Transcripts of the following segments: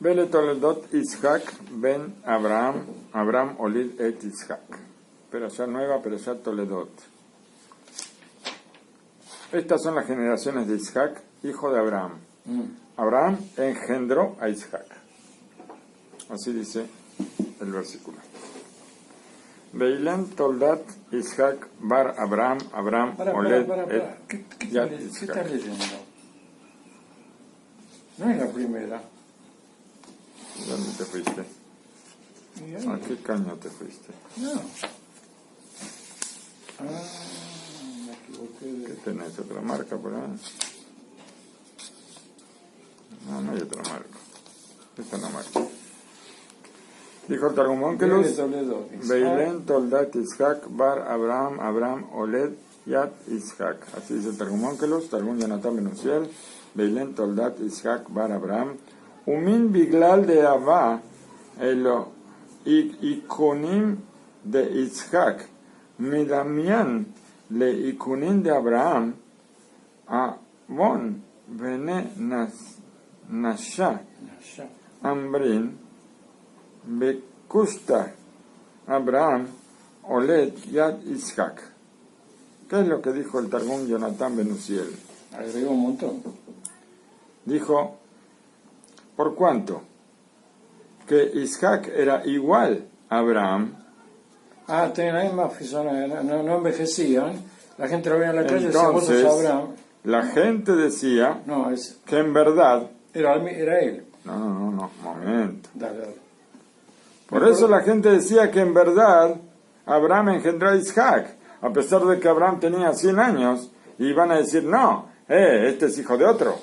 Vele Toledot Ishak ben Abraham, Abraham Olid et Ishak. Perashá nueva, Perashá Toledot. Estas son las generaciones de Ishak, hijo de Abraham. Abraham engendró a Ishak. Así dice el versículo. Veilén Toldat Ishak bar Abraham, Abraham Oled et Yat Ishak. ¿Qué estás leyendo? No es la primera. ¿Dónde te fuiste? ¿A qué caño te fuiste? No. Me equivoqué ¿Qué tenés? ¿Otra marca por ahí? No, no hay otra marca. Esta es la marca. Dijo el Targum Onkelos, Veilén Toldat Ishak bar Abraham, Abraham Oled Yat Ishak. Así dice el Targum Onkelos, Targum Yonatan ben Uziel, Veilén Toldat Ishak bar Abraham, Umin Biglal de Avá, Elo Ikonim de Ishak, Midamian le Ikunim de Abraham, Avon Bene Nasha, Ambrin, Bekusta, Abraham, Oled, Yad, Ishak. ¿Qué es lo que dijo el Targum Yonatan ben Uziel? Agregó un montón. Dijo, ¿por cuánto? Que Ishak era igual a Abraham. Tienen la misma fisonomía, no envejecían. La gente lo veía en la calle y decía, vos Entonces, sos Abraham. la gente decía No, que en verdad... era él. No, momento. Dale. Por eso la gente decía que en verdad Abraham engendró a Ishak, a pesar de que Abraham tenía 100 años, y iban a decir, no, este es hijo de otro,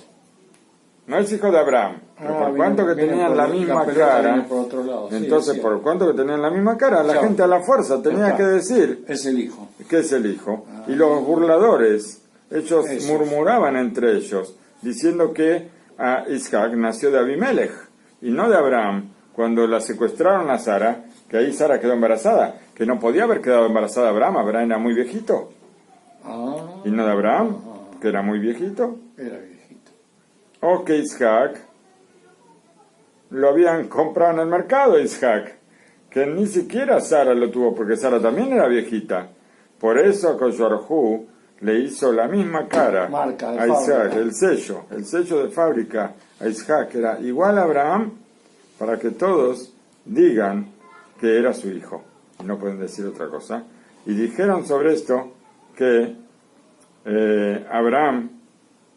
no es hijo de Abraham. Pero por cuanto que tenían la misma cara, entonces por cuanto que tenían la misma cara, la gente a la fuerza tenía que decir es el hijo. que es el hijo. Y los burladores, ellos murmuraban entre ellos, diciendo que Ishak nació de Abimelech y no de Abraham. Cuando la secuestraron a Sara, que ahí Sara quedó embarazada, que no podía haber quedado embarazada Abraham era muy viejito. Y no de Abraham, que era muy viejito. Era viejito. O que Ishak lo habían comprado en el mercado, Ishak, que ni siquiera Sara lo tuvo, porque Sara también era viejita. Por eso a Koshorhu le hizo la misma cara a Ishak, el sello de fábrica a Ishak, era igual a Abraham, para que todos digan que era su hijo, y no pueden decir otra cosa. Y dijeron sobre esto que Abraham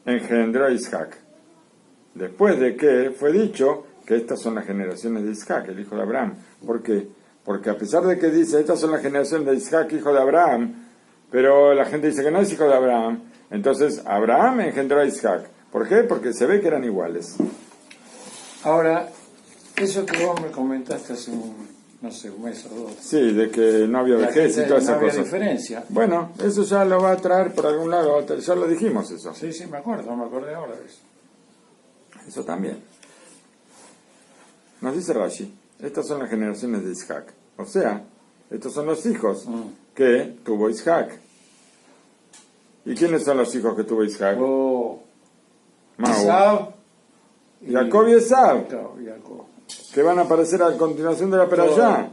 engendró a Ishak, después de que fue dicho que estas son las generaciones de Ishak, el hijo de Abraham. ¿Por qué? Porque a pesar de que dice, estas son las generaciones de Ishak, hijo de Abraham, pero la gente dice que no es hijo de Abraham, entonces Abraham engendró a Ishak. ¿Por qué? Porque se ve que eran iguales. Ahora, eso que vos me comentaste hace un mes o dos. Sí, de que no había vejez y todas esas cosas. No había diferencia. Bueno, eso ya lo va a traer por algún lado, ya lo dijimos eso. Sí, me acuerdo, me acordé ahora de eso. Eso también. Nos dice Rashi, estas son las generaciones de Ishak. O sea, estos son los hijos que tuvo Ishak. ¿Y quiénes son los hijos que tuvo Ishak? Esaú. Jacob y Esaú. Jacob. Que van a aparecer a continuación de la perashá.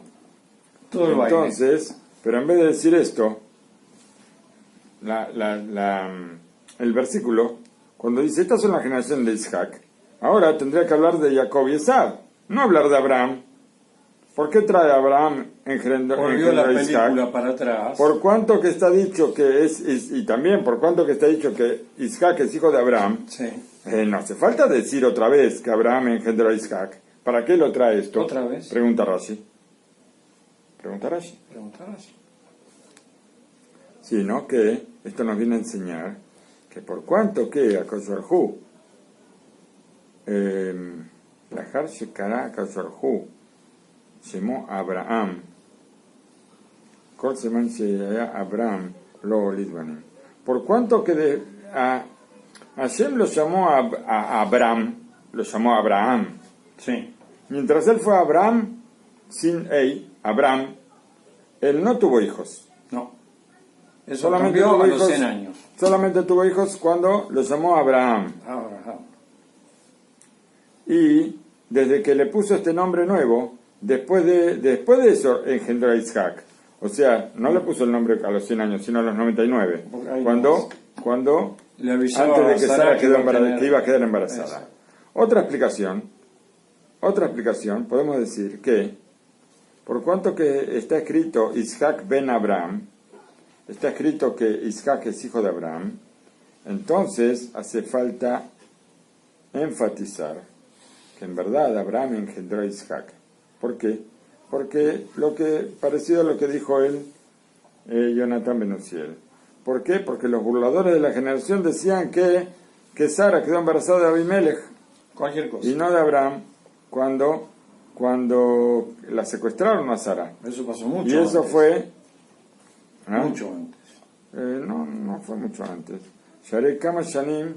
Todo entonces, pero en vez de decir esto, el versículo, cuando dice, estas son las generaciones de Ishak, ahora tendría que hablar de Jacob y Esaú, no hablar de Abraham. ¿Por qué trae a Abraham engendró la película Ishak? para atrás. Por cuanto que está dicho que y también por cuanto que está dicho que Ishak es hijo de Abraham, no hace falta decir otra vez que Abraham engendró a Ishak. ¿Para qué lo trae esto? ¿Otra vez? Pregunta Rashi. Sino que esto nos viene a enseñar que por cuanto que a Koshorhu, Lahar Shekara Koshorhu, llamó a Abraham, Kol Seman Sheyaya Abraham, lo Lidbanim. Por cuanto que Hashem lo llamó a Abraham, lo llamó a Abraham. Sí. Mientras él fue Abraham, sin Abraham, él no tuvo hijos. No. Eso solamente tuvo a los 100 años. Solamente tuvo hijos cuando lo llamó Abraham. Y desde que le puso este nombre nuevo, después de eso engendró a Isaac. O sea, no le puso el nombre a los 100 años, sino a los 99. Cuando le avisaba antes de que Sara que iba a quedar embarazada. Eso. Otra explicación, podemos decir que, por cuanto que está escrito Isaac ben Abraham, está escrito que Isaac es hijo de Abraham, entonces hace falta enfatizar que en verdad Abraham engendró a Isaac. ¿Por qué? Porque parecido a lo que dijo él, Jonathan ben Uziel. ¿Por qué? Porque los burladores de la generación decían que Sara quedó embarazada de Abimelech. Cualquier cosa. Y no de Abraham, cuando la secuestraron a Sara. Eso pasó mucho y eso antes. Fue... ¿ah? Mucho antes. No fue mucho antes. Sharei Kama Shanim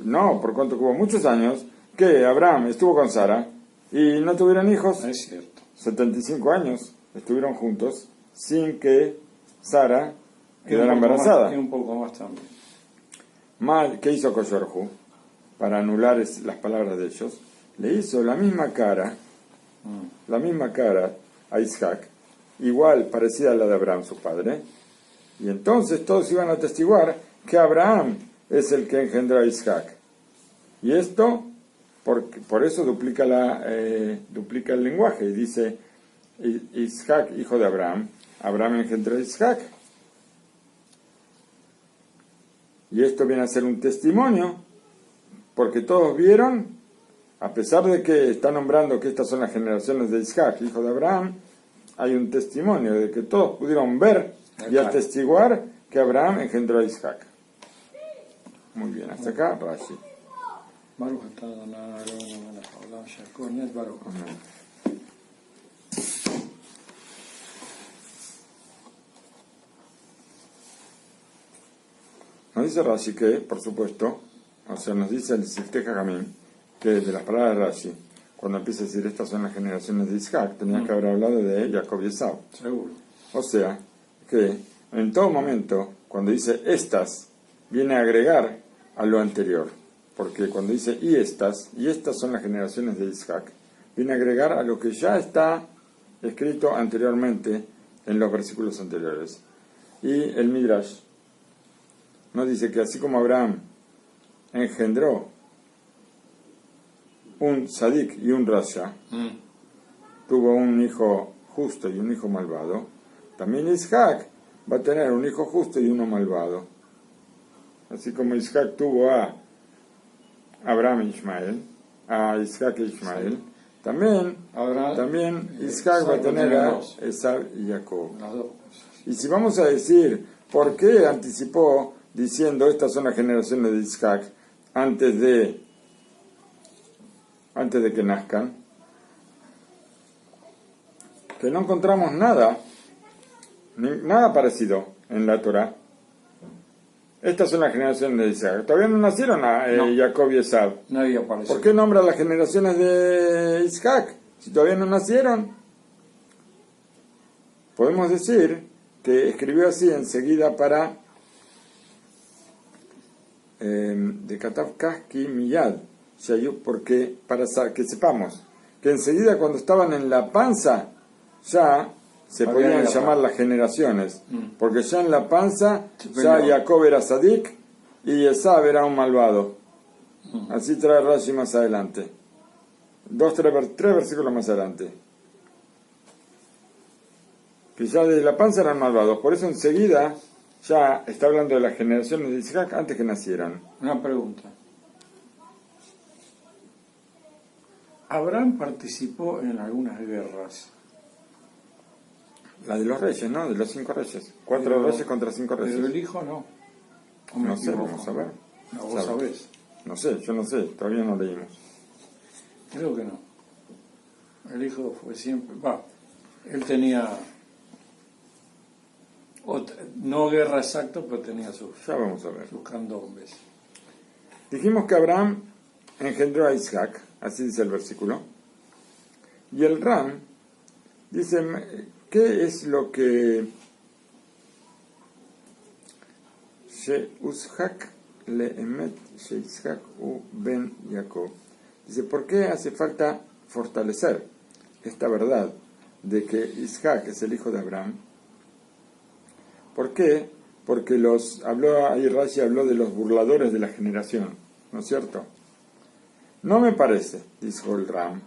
no, por cuanto hubo muchos años que Abraham estuvo con Sara y no tuvieron hijos. Es cierto. 75 años estuvieron juntos sin que Sara quedara embarazada. Y un poco más también. ¿Qué hizo Koyorhu? Para anular las palabras de ellos, le hizo la misma cara a Isaac, igual parecida a la de Abraham, su padre, y entonces todos iban a atestiguar que Abraham es el que engendró a Isaac. Y esto, por eso duplica el lenguaje, y dice Isaac, hijo de Abraham, Abraham engendró a Isaac. Y esto viene a ser un testimonio, porque todos vieron, a pesar de que está nombrando que estas son las generaciones de Isaac, hijo de Abraham, hay un testimonio de que todos pudieron ver y atestiguar que Abraham engendró a Isaac. Muy bien, hasta acá Rashi. Nos dice Rashi que, por supuesto, o sea, nos dice el Siftei Jajamim, que de las palabras de Rashi, cuando empieza a decir estas son las generaciones de Isaac, tenía que haber hablado de Jacob y Esau. Seguro. O sea, que en todo momento, cuando dice estas, viene a agregar a lo anterior. Porque cuando dice y estas son las generaciones de Isaac, viene a agregar a lo que ya está escrito anteriormente en los versículos anteriores. Y el Midrash nos dice que así como Abraham engendró un Sadik y un Rasha, tuvo un hijo justo y un hijo malvado, también Isaac va a tener un hijo justo y uno malvado. Así como Isaac tuvo a Abraham e Ismael, a Isaac e Ismael, también Isaac va a tener a Esau y Jacob. Y si vamos a decir por qué anticipó diciendo estas son las generaciones de Isaac antes de que nazcan, que no encontramos nada parecido en la Torah. Estas son las generaciones de Isaac. Todavía no nacieron Jacob y Esau. Nadie apareció. ¿Por qué nombra las generaciones de Isaac si todavía no nacieron? Podemos decir que escribió así enseguida para de Katav Kaski Miyad, porque para que sepamos que enseguida cuando estaban en la panza ya se podían llamar las generaciones, porque ya en la panza ya Jacob era Sadik y Esau era un malvado. Así trae Rashi más adelante, tres versículos más adelante, que ya desde la panza eran malvados. Por eso enseguida ya está hablando de las generaciones de Isaac antes que nacieran. Una pregunta. Abraham participó en algunas guerras. La de los reyes, ¿no? De los 5 reyes. 4 reyes contra 5 reyes. Pero el hijo no. No sé, vamos a ver. No, vos sabés. No sé, yo no sé, todavía no leímos. Creo que no. El hijo fue siempre... él tenía... no guerra exacta, pero tenía sus... Ya vamos a ver. Sus candombes. Dijimos que Abraham engendró a Isaac, así dice el versículo. Y el Ram dice, ¿qué es lo que... Sheushak leemet Sheishak u ben Jacob. Dice, ¿por qué hace falta fortalecer esta verdad de que Isaac es el hijo de Abraham? ¿Por qué? Porque ahí Rashi habló de los burladores de la generación, ¿no es cierto? No me parece, dijo el Ram.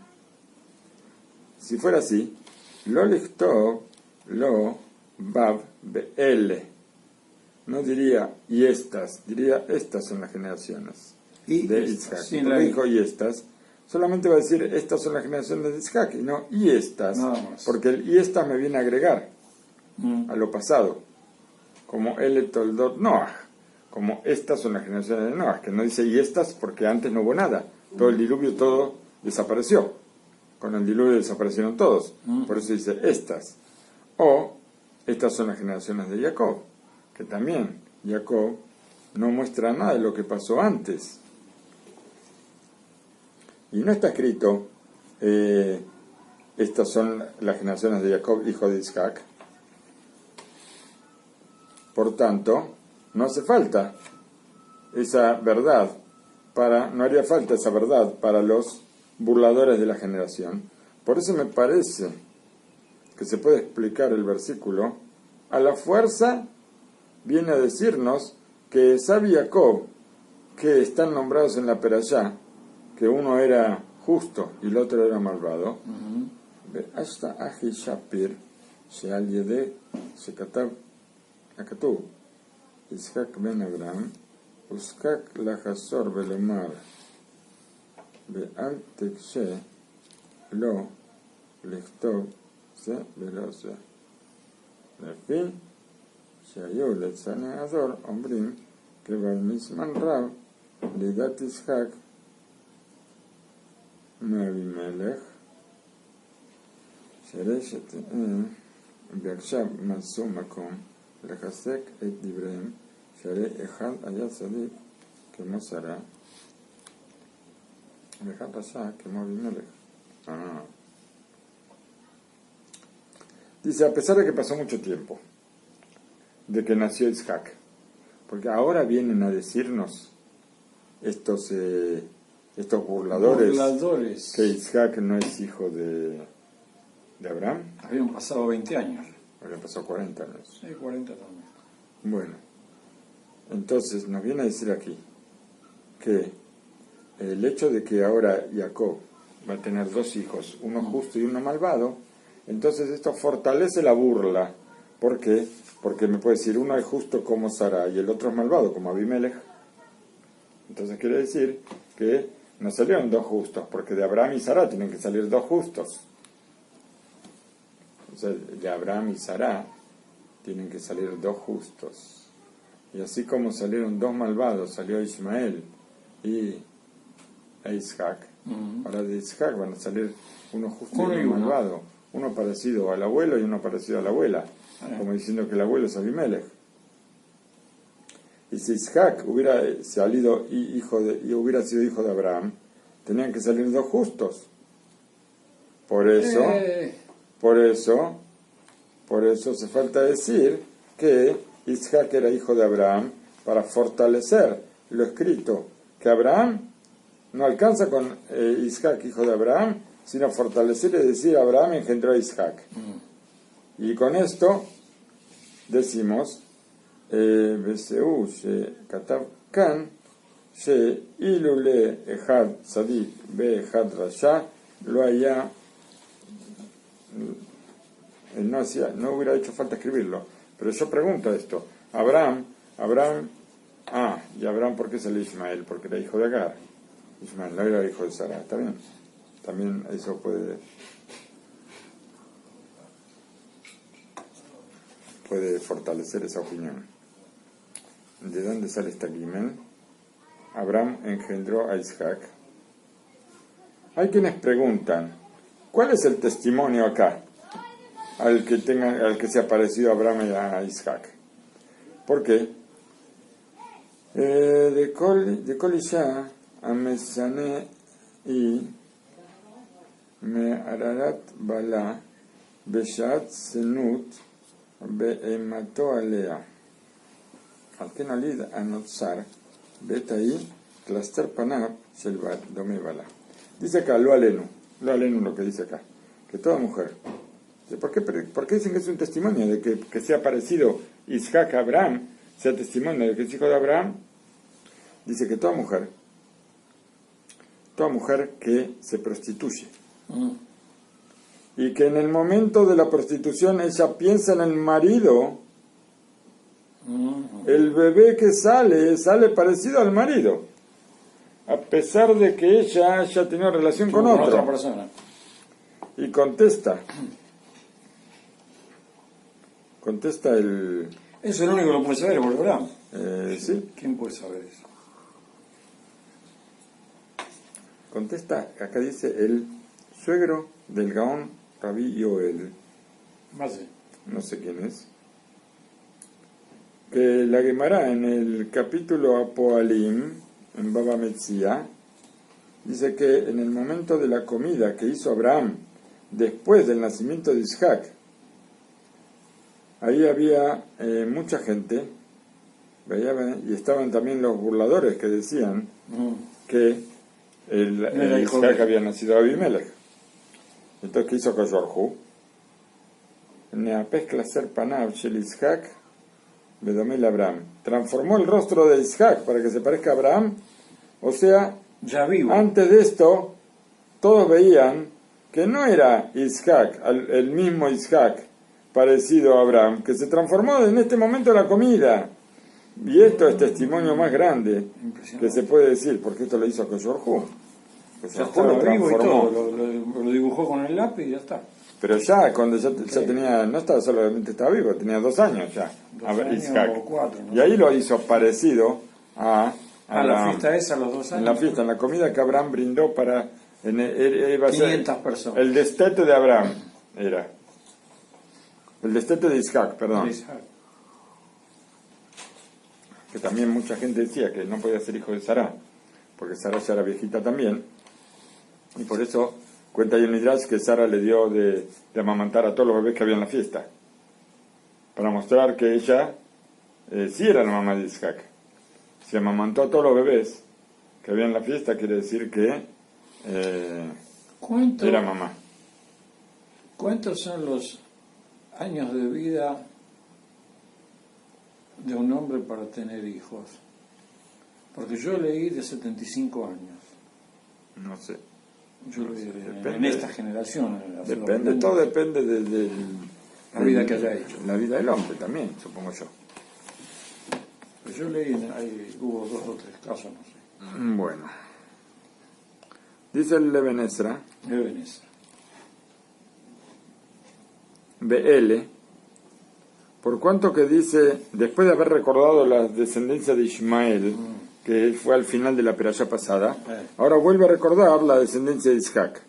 Si fuera así, lo lichtov, lo bav be'ele. No diría y estas, diría estas son las generaciones de Isaac. Porque dijo y estas, solamente va a decir estas son las generaciones de Isaac y no y estas, porque el y estas me viene a agregar a lo pasado, como el toldot Noah, como estas son las generaciones de Noah, que no dice y estas porque antes no hubo nada, todo el diluvio todo desapareció, con el diluvio desaparecieron todos, por eso dice estas, o estas son las generaciones de Jacob, que también Jacob no muestra nada de lo que pasó antes. Y no está escrito, estas son las generaciones de Jacob, hijo de Isaac. Por tanto, no hace falta esa verdad, no haría falta esa verdad para los burladores de la generación. Por eso me parece que se puede explicar el versículo, a la fuerza viene a decirnos que Esaú y Jacob, que están nombrados en la Perashá, que uno era justo y el otro era malvado, hasta Ahi Shapir, Sheal Yede, Shekatab, Akatu, Ishak ben Abraham, Uskak Lachasor Belemar, Beal Tekshe, Lo, Lechtov, Se, Velose. לפי שהיו לצני הזור אומרים כבר מזמן רב לידת יצחק מאבימלך שרשת ועכשיו מצאו מקום לחזק את דבריהם שהרי אחד היה צדיק כמו שרה ואחד רשע כמו אבימלך. Dice, a pesar de que pasó mucho tiempo, de que nació Isaac, porque ahora vienen a decirnos estos burladores que Isaac no es hijo de Abraham. Habían pasado 20 años. Habían pasado 40 años. Sí, 40 también. Bueno, entonces nos viene a decir aquí que el hecho de que ahora Jacob va a tener dos hijos, uno justo y uno malvado, entonces esto fortalece la burla. ¿Por qué? Porque me puede decir uno es justo como Sara y el otro es malvado como Abimelech. Entonces quiere decir que no salieron dos justos, porque de Abraham y Sara tienen que salir dos justos. O sea, de Abraham y Sara tienen que salir dos justos. Y así como salieron dos malvados, salió Ismael y Isaac, ahora de Isaac van a salir uno justo y uno malvado. Uno parecido al abuelo y uno parecido a la abuela, como diciendo que el abuelo es Abimelech. Y si Isaac hubiera salido y hubiera sido hijo de Abraham, tenían que salir dos justos. Por eso hace falta decir que Isaac era hijo de Abraham para fortalecer lo escrito, que Abraham no alcanza con Isaac, hijo de Abraham, sino fortalecer y decir Abraham engendró a Isaac. Y con esto decimos Beseu Katav Kan She Ilule Echad Sadik Be Echad Rasha lo haya no hubiera hecho falta escribirlo, pero yo pregunto esto, Abraham, y Abraham, ¿por qué salió Ismael? Porque era hijo de Agar. Ismael no era hijo de Sara, ¿está bien? También eso puede fortalecer esa opinión. ¿De dónde sale esta Gimel? Abraham engendró a Isaac. Hay quienes preguntan, ¿cuál es el testimonio acá al que se ha parecido a Abraham y a Isaac? ¿Por qué? De Kolisha a Mesane y Me'ararat Bala Beshat Senut Be'emato Alea Alken Alid Anotzar Betai Cluster Panab Shelvat Dome Bala. Dice acá, lo aleno lo que dice acá, que toda mujer. ¿Por qué dicen que es un testimonio de que sea parecido Isaac a Abraham, sea testimonio de que es hijo de Abraham? Dice que toda mujer que se prostituye, y que en el momento de la prostitución ella piensa en el marido, el bebé que sale parecido al marido, a pesar de que ella haya tenido relación con otra persona. Y contesta el... Eso es lo único que lo puede saber, Abraham. Sí. ¿Quién puede saber eso? Contesta, acá dice el suegro del Gaón Rabí Yoel. No sé quién es. Que la Gemara en el capítulo Apoalim, en Baba Metzia, dice que en el momento de la comida que hizo Abraham después del nacimiento de Isaac, ahí había mucha gente, y estaban también los burladores que decían que el Isaac había nacido Abimelech. Entonces, ¿qué hizo Koshorhu? Neapes Klaser Panav Shel Isaac Bedomel Abraham. Transformó el rostro de Isaac para que se parezca a Abraham. O sea, ya vivo. Antes de esto, todos veían que no era Isaac, el mismo Isaac parecido a Abraham, que se transformó en este momento la comida. Y esto es testimonio más grande que se puede decir, porque esto lo hizo Koshorhu. Ya estaba vivo y todo, lo dibujó con el lápiz y ya está. Pero ya, cuando ya tenía, no estaba solamente estaba vivo, tenía 2 años ya, Isaac. O 4, ¿no? Y ahí lo hizo parecido a la fiesta esa, a los 2 años. En la fiesta, en la comida que Abraham brindó para... iba a 500 personas. El destete de Abraham era. El destete de Isaac, perdón. Que también mucha gente decía que no podía ser hijo de Sará, porque Sará ya era viejita también. Y por eso cuenta ahí en Midrash que Sara le dio de amamantar a todos los bebés que había en la fiesta, para mostrar que ella sí era la mamá de Isaac. Si amamantó a todos los bebés que había en la fiesta, quiere decir que era mamá. ¿Cuántos son los años de vida de un hombre para tener hijos? Porque yo leí de 75 años. No sé. Yo lo diré, en esta generación. Depende, todo depende de la vida que haya hecho. La vida del hombre también, supongo yo. Pues yo leí, hubo 2 o 3 casos, no sé. Bueno. Dice el Eben Ezra. BL. Por cuanto que dice, después de haber recordado la descendencia de Ismael, que fue al final de la perashá pasada, ahora vuelve a recordar la descendencia de Isaac,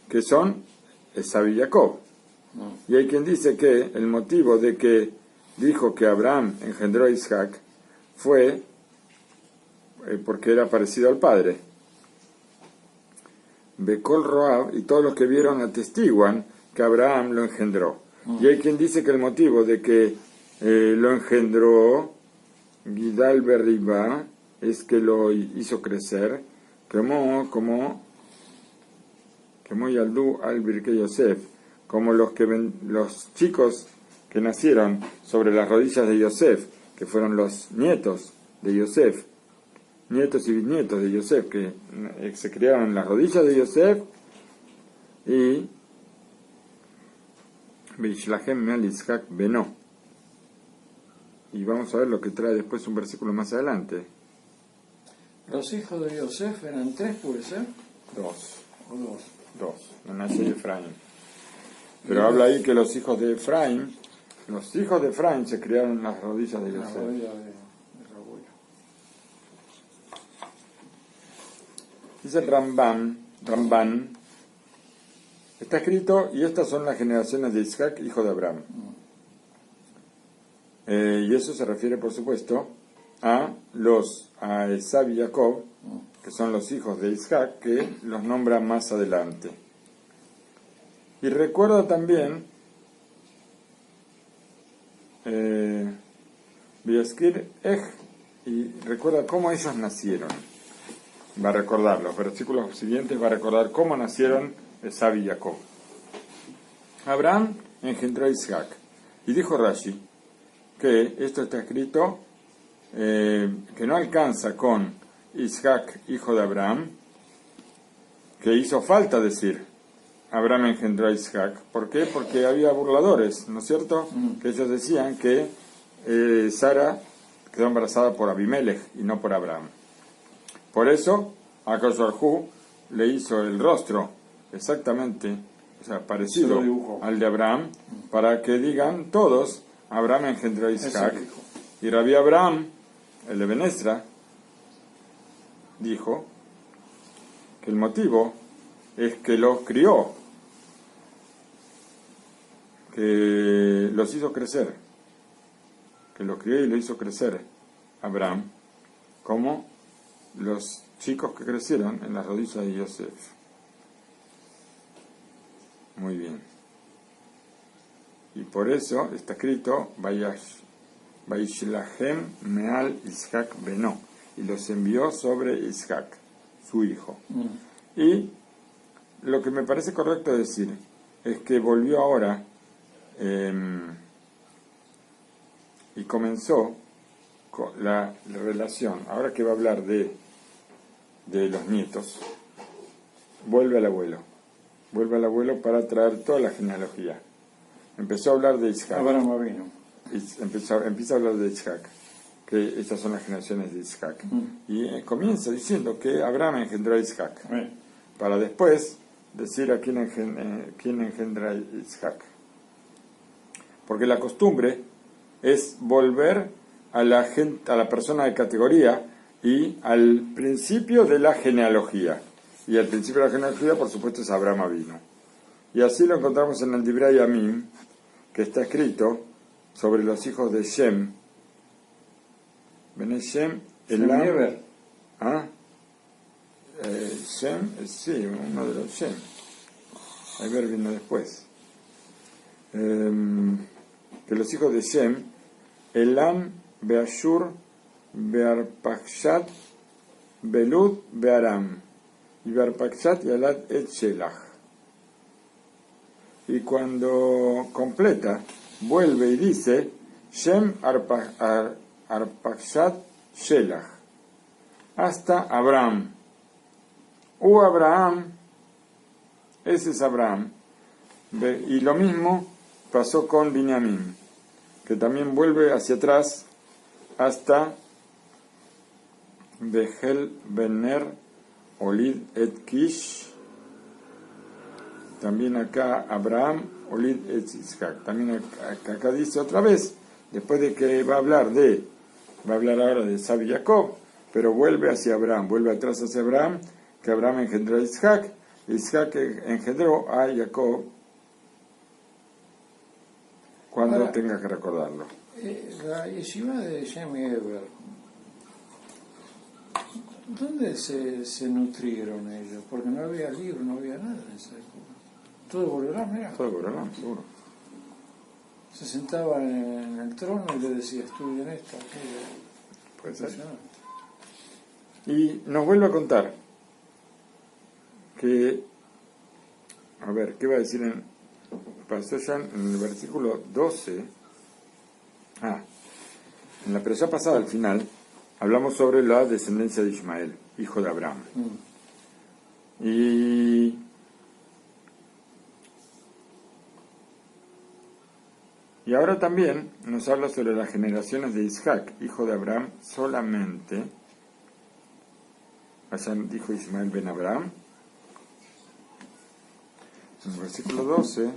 que son Esaú y Jacob. Y hay quien dice que el motivo de que dijo que Abraham engendró a Isaac fue porque era parecido al padre. Bekol Roab, y todos los que vieron atestiguan que Abraham lo engendró. Y hay quien dice que el motivo de que lo engendró Gidal Berriba es que lo hizo crecer como Yaldú al Birke Yosef, como los chicos que nacieron sobre las rodillas de Yosef, que fueron los nietos de Yosef, nietos y bisnietos de Yosef, que se criaron en las rodillas de Yosef, y Beishlahem Meal Isaac Benó. Y vamos a ver lo que trae después un versículo más adelante. ¿Los hijos de Yosef eran 3, puede ser? 2. ¿O 2? 2, Manashe y Efraín. Pero habla ahí que los hijos de Efraín se criaron en las rodillas de Yosef. La rodilla de Raúl. Dice el Ramban, está escrito, y estas son las generaciones de Isaac, hijo de Abraham. Y eso se refiere, por supuesto, a Esaú y Jacob, que son los hijos de Isaac, que los nombra más adelante. Y recuerda también Biaskir y recuerda cómo ellos nacieron. va a recordar, los versículos siguientes va a recordar cómo nacieron Esaú y Jacob. Abraham engendró a Isaac. Y dijo Rashi que esto está escrito, que no alcanza con Isaac, hijo de Abraham, que hizo falta decir Abraham engendró a Isaac. ¿Por qué? Porque había burladores, ¿no es cierto? Que ellos decían que Sara quedó embarazada por Abimelech y no por Abraham. Por eso, Akadosh Baruj Hu le hizo el rostro exactamente, o sea, parecido al de Abraham, para que digan todos, Abraham engendró a Isaac. Y Rabbi Abraham, el de Benestra, dijo que el motivo es que los crió, que los hizo crecer, que los crió y los hizo crecer Abraham, como los chicos que crecieron en las rodillas de Yosef. Muy bien. Y por eso está escrito, Vaishlahem meal Isaac beno, y los envió sobre Isaac, su hijo. Y lo que me parece correcto decir es que volvió ahora y comenzó con la relación, ahora que va a hablar de los nietos, vuelve al abuelo para traer toda la genealogía. Empezó a hablar de Isaac. Abraham vino. Empieza a hablar de Isaac, que estas son las generaciones de Isaac. Y comienza diciendo que Abraham engendró a Isaac, para después decir a quién engendra a Isaac. Porque la costumbre es volver a la persona de categoría y al principio de la genealogía. Y el principio de la genealogía, por supuesto, es Abraham vino. Y así lo encontramos en el Divrei Yamim, que está escrito sobre los hijos de Shem. Bene Shem, Elam. Shem, sí, uno de los Shem. Eber vino después. Que los hijos de Shem, Elam, Beashur, Bearpakshat, Belud, Bearam. Y Bearpakshat y Alad et Shelach. Y cuando completa, vuelve y dice Shem Arpakshat Shelach, hasta Abraham. Abraham, ese es Abraham. Y lo mismo pasó con Binyamin, que también vuelve hacia atrás hasta Behel Bener Olid et Kish. También acá Abraham, Olid et Isaac. También acá dice otra vez, después de que va a hablar ahora de Esaú y Jacob, pero vuelve hacia Abraham, vuelve atrás hacia Abraham, que Abraham engendró a Isaac, Isaac engendró a Jacob, cuando ahora, tenga que recordarlo. La yeshiva de Shem y Eber, ¿dónde se nutrieron ellos? Porque no había libro, no había nada en esa época. Todo Borolán, mira. Todo Borolán, seguro. Se sentaba en el trono y le decía, estudien esto, aquello. Puede ser. Y nos vuelve a contar que, a ver, ¿qué va a decir pasó ya en el versículo 12? En la perashá pasada, al final, hablamos sobre la descendencia de Ismael, hijo de Abraham. Y ahora también nos habla sobre las generaciones de Isaac, hijo de Abraham, solamente. Allá dijo Ismael ben Abraham. En el versículo 12.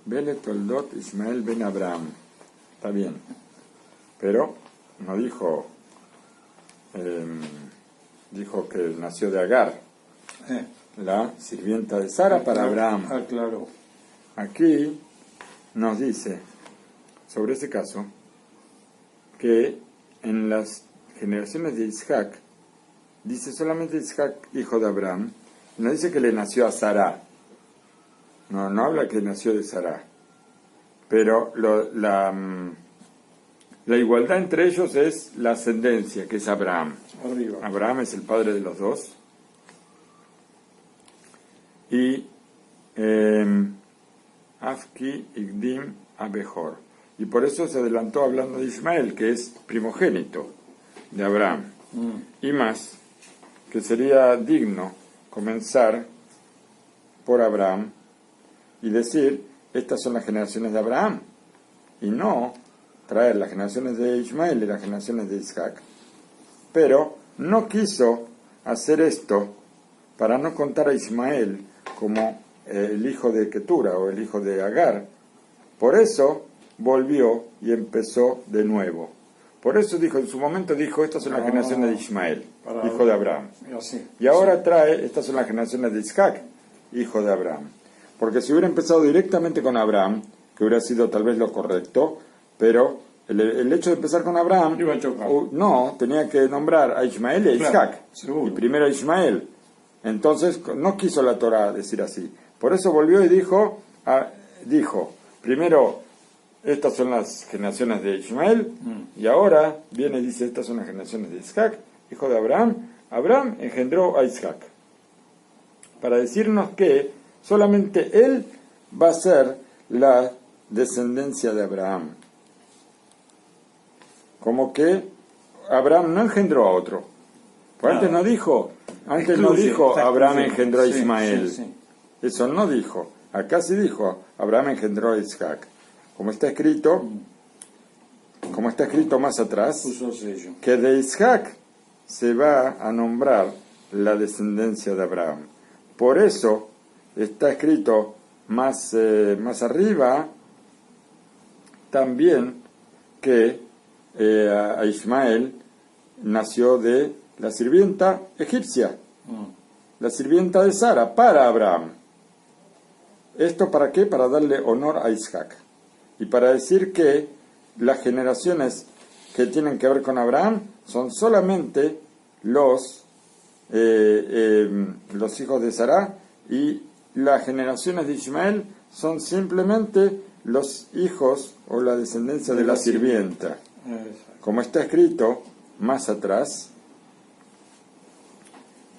Bele Toldot Ismael ben Abraham. Está bien. Pero no dijo, dijo que nació de Agar, la sirvienta de Sara para Abraham. Claro. Aquí nos dice, sobre ese caso, que en las generaciones de Isaac, dice solamente Isaac, hijo de Abraham, no dice que le nació a Sara. No habla que nació de Sara. Pero La igualdad entre ellos es la ascendencia, que es Abraham. Arriba. Abraham es el padre de los dos. Y Afki Igdim Abejor. Y por eso se adelantó hablando de Ismael, que es primogénito de Abraham. Y más, que sería digno comenzar por Abraham y decir, estas son las generaciones de Abraham, y no traer las generaciones de Ismael y las generaciones de Isaac. Pero no quiso hacer esto para no contar a Ismael como el hijo de Ketura o el hijo de Agar. Por eso volvió y empezó de nuevo. Por eso dijo, en su momento dijo, estas son las generaciones de Ismael, hijo de Abraham. Y ahora trae, estas son las generaciones de Isaac, hijo de Abraham. Porque si hubiera empezado directamente con Abraham, que hubiera sido tal vez lo correcto, pero el hecho de empezar con Abraham, no, tenía que nombrar a Ismael y a Isaac. Y primero a Ismael. Entonces no quiso la Torah decir así. Por eso volvió y dijo, primero, estas son las generaciones de Ismael, y ahora viene y dice, estas son las generaciones de Isaac, hijo de Abraham. Abraham engendró a Isaac, para decirnos que solamente él va a ser la descendencia de Abraham. Como que Abraham no engendró a otro. Pues antes no dijo Abraham engendró a Ismael. Sí. Eso no dijo. Acá sí dijo, Abraham engendró a Isaac. Como está escrito más atrás, que de Isaac se va a nombrar la descendencia de Abraham. Por eso está escrito más arriba también que a Ismael nació de la sirvienta egipcia, la sirvienta de Sara, para Abraham. ¿Esto para qué? Para darle honor a Isaac. Y para decir que las generaciones que tienen que ver con Abraham son solamente los hijos de Sara, y las generaciones de Ismael son simplemente los hijos o la descendencia de la sirvienta. Como está escrito más atrás,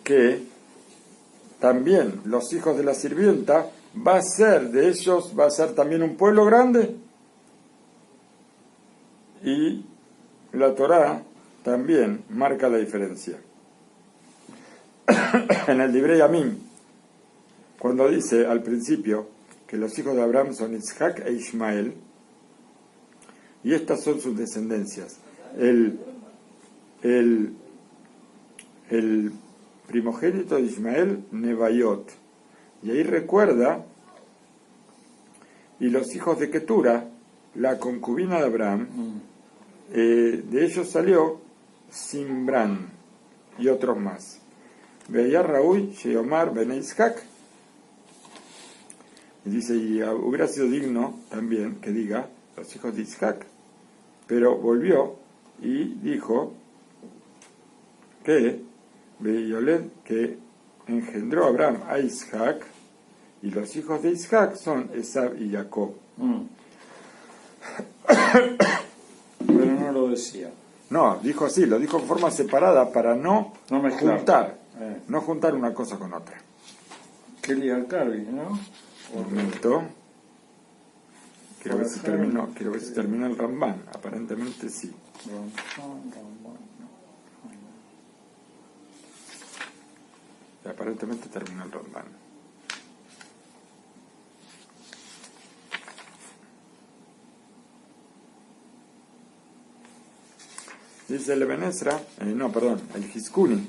que también los hijos de la sirvienta va a ser también un pueblo grande. Y la Torá también marca la diferencia. En el Divrei Yamim, cuando dice al principio que los hijos de Abraham son Isaac e Ismael, y estas son sus descendencias, el primogénito de Ismael, Nebaiot, y ahí recuerda, y los hijos de Ketura, la concubina de Abraham, de ellos salió Simbrán y otros más. Veía Raúl, Sheomar, Bene Isaac. Y dice, y hubiera sido digno también que diga los hijos de Isaac. Pero volvió y dijo que Beyolet, que engendró a Abraham a Isaac, y los hijos de Isaac son Esab y Jacob. Pero no lo decía. No, dijo así, lo dijo en forma separada para no juntar, no juntar una cosa con otra. Qué Calvi, ¿no? Un momento. Quiero ver si terminó el Rambán. Aparentemente sí. Aparentemente terminó el Rambán. Dice el Eben Ezra, el Hizkuni.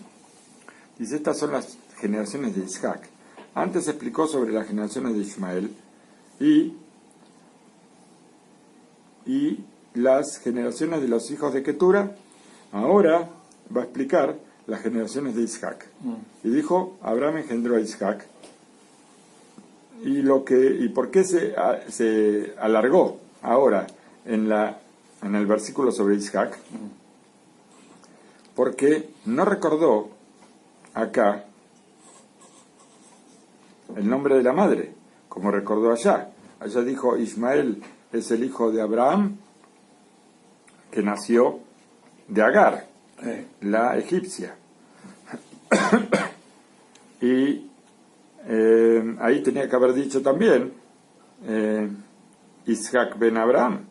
Dice, estas son las generaciones de Isaac. Antes explicó sobre las generaciones de Ismael y las generaciones de los hijos de Ketura. Ahora va a explicar las generaciones de Isaac. Y dijo, Abraham engendró a Isaac. Y por qué se alargó ahora en el versículo sobre Isaac. Porque no recordó acá el nombre de la madre, como recordó allá. Allá dijo, Ismael es el hijo de Abraham, que nació de Agar, la egipcia. Y ahí tenía que haber dicho también Isaac ben Abraham,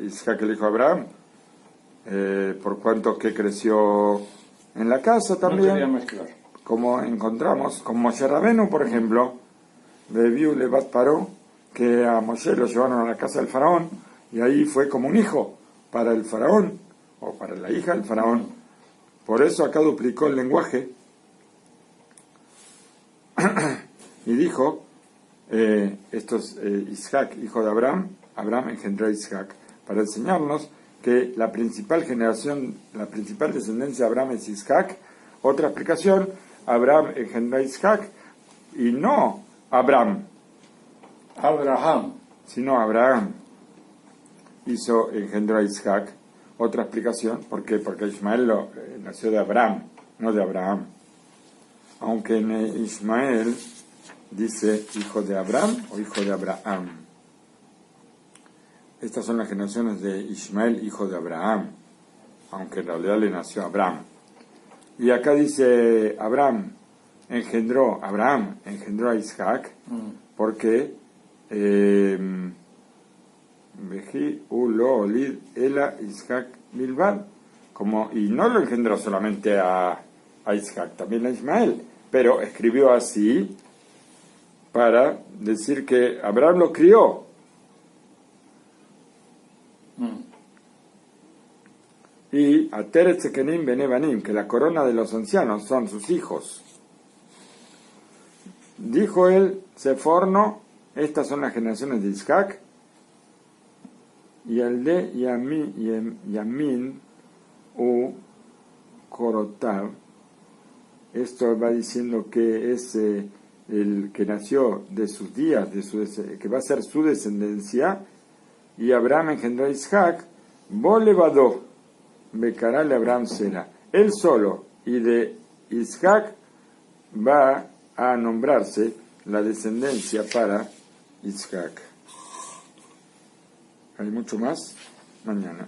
Isaac el hijo de Abraham, por cuanto que creció en la casa también. No quería mezclar. Como encontramos con Moshe Rabenu, por ejemplo, Bebiu Levat Paró, que a Moshe lo llevaron a la casa del faraón, y ahí fue como un hijo para el faraón, o para la hija del faraón. Por eso acá duplicó el lenguaje, y dijo, esto es Isaac, hijo de Abraham, Abraham engendró a Isaac, para enseñarnos que la principal generación, la principal descendencia de Abraham es Isaac. Otra explicación, Abraham engendró a Isaac, y no Abraham, sino Abraham engendró a Isaac. Otra explicación, ¿por qué? Porque Ismael nació de Abraham, no de Abraham. Aunque en Ismael dice hijo de Abraham o hijo de Abraham. Estas son las generaciones de Ismael, hijo de Abraham, aunque en realidad le nació a Abraham. Y acá dice Abraham engendró a Isaac, porque Veji ulo olid ela Isaac bilbad, y no lo engendró solamente a Isaac, también a Ismael, pero escribió así para decir que Abraham lo crió. Y Ateret Sekenim Benebanim, que la corona de los ancianos son sus hijos. Dijo él, Seforno, estas son las generaciones de Isaac, y el de Yamin u Korotav. Esto va diciendo que es el que nació de sus días, que va a ser su descendencia, y Abraham engendró a Isaac, Bolevadó, Becarale Abraham Sera. Él solo, y de Isaac va a nombrarse la descendencia para Isaac. Hay mucho más mañana.